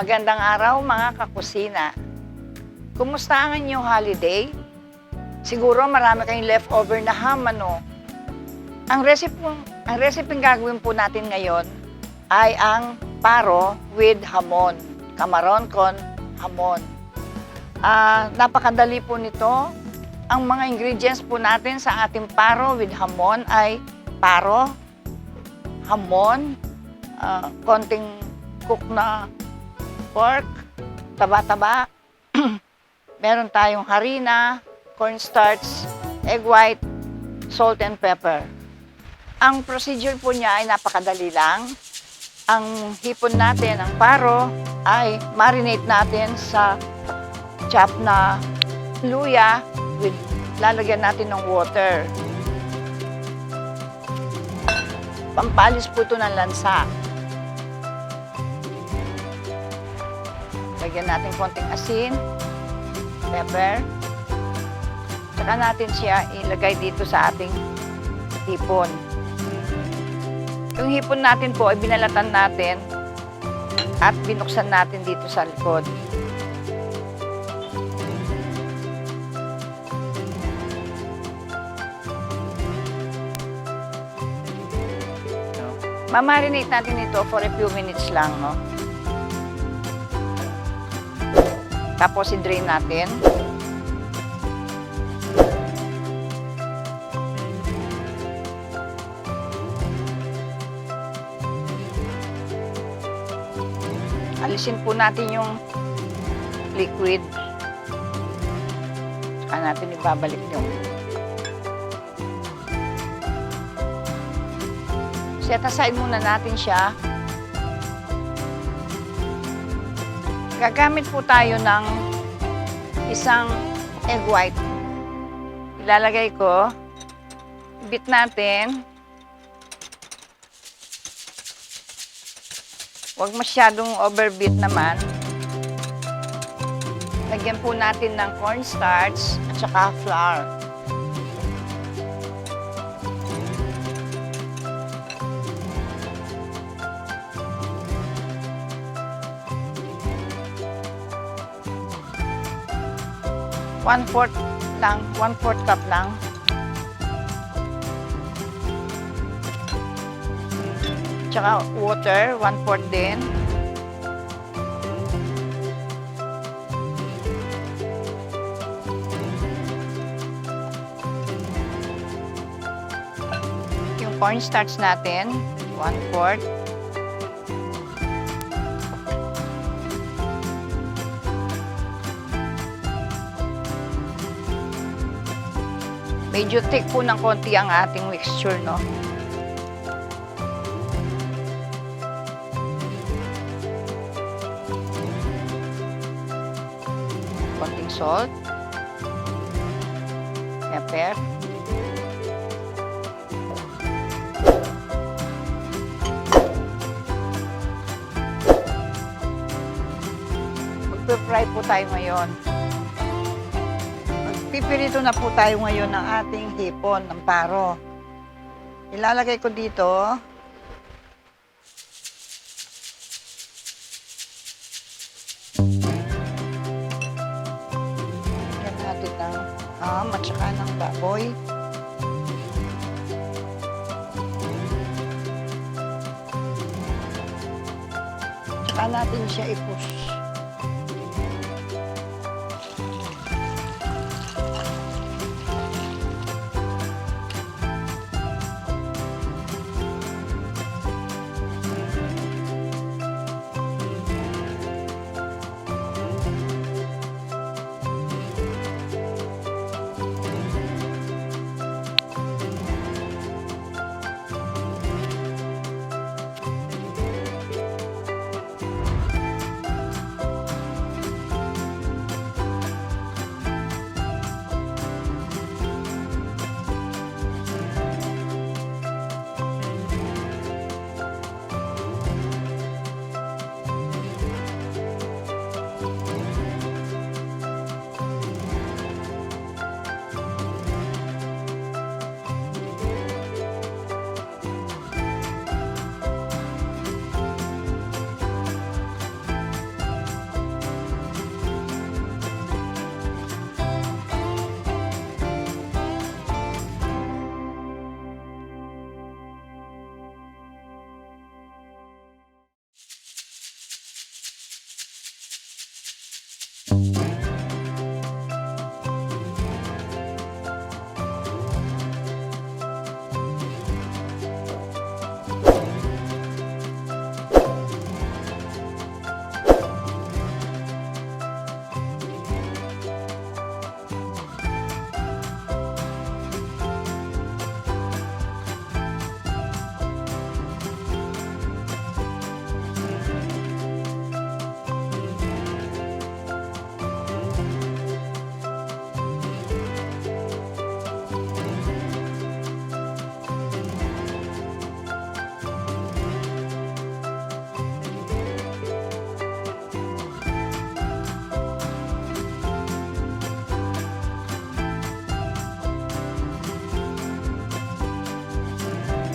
Magandang araw mga kakusina. Kumusta ang inyong holiday? Siguro marami kayong leftover na ham, ano? Ang recipe gagawin po natin ngayon ay ang paro with hamon. Kamaron con hamon. Napakadali po nito. Ang mga ingredients po natin sa ating paro with hamon ay paro, hamon, konting cook na pork, taba-taba, meron tayong harina, cornstarch, egg white, salt and pepper. Ang procedure po niya ay napakadali lang. Ang hipon natin, ang paro, ay marinate natin sa chop na luya with lalagyan natin ng water. Pampalis po ito ng lansa. Lagyan natin konting asin, pepper. Saka natin siya ilagay dito sa ating hipon. Yung hipon natin po ay binalatan natin at binuksan natin dito sa likod. Mamarinate natin ito for a few minutes lang, no? Tapos i-drain natin. Alisin po natin yung liquid. Saka natin ibabalik yung set aside muna natin siya. Gagamit po tayo ng isang egg white. Ilalagay ko. Beat natin. Huwag masyadong overbeat naman. Lagyan po natin ng cornstarch at saka flour. One-fourth lang, 1/4 cup lang. Tsaka water, 1/4 din. Yung cornstarch natin, 1/4. Medyo thick po ng konti ang ating mixture, no? Konting salt, pepper, magpe-fry po tayo ngayon. Pipirito na po tayo ngayon ng ating hipon ng paro. Ilalagay ko dito. Lagyan natin ng ham at saka ng baboy. Saka natin siya i-push.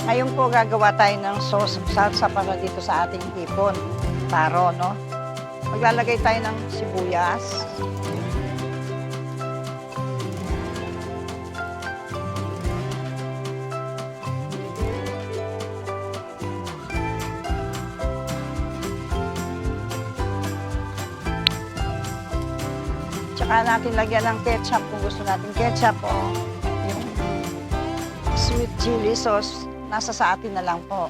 Ngayon po gagawa tayo ng sauce salsa para dito sa ating hipon. Paro, no? Maglalagay tayo ng sibuyas. Tsaka natin lagyan ng ketchup kung gusto natin ketchup o yung sweet chili sauce. Nasa sa atin na lang po.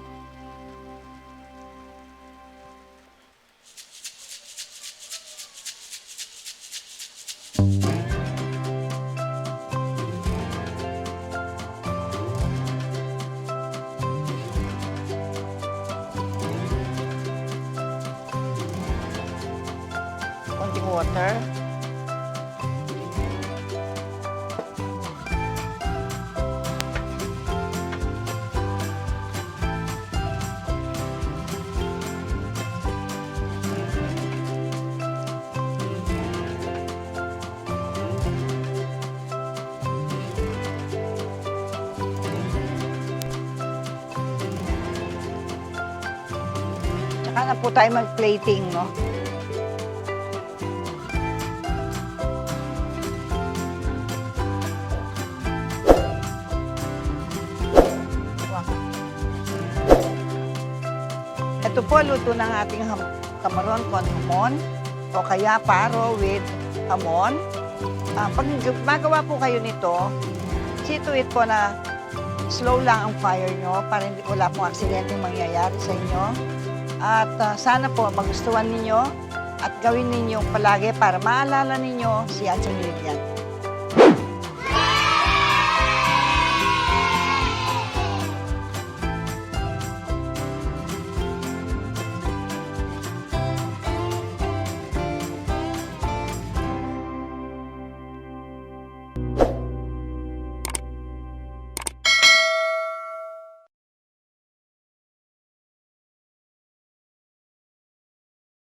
Konting water. Tsaka na po tayo mag-plating, no? Ito po, luto ng ating kamaron con hamon o kaya paro with hamon. Pag magawa po kayo nito, see to it po na slow lang ang fire nyo para wala pong aksidenteng mangyayari sa inyo. At sana po magustuhan ninyo at gawin ninyo palagi para maalala ninyo si Atchang Lilian.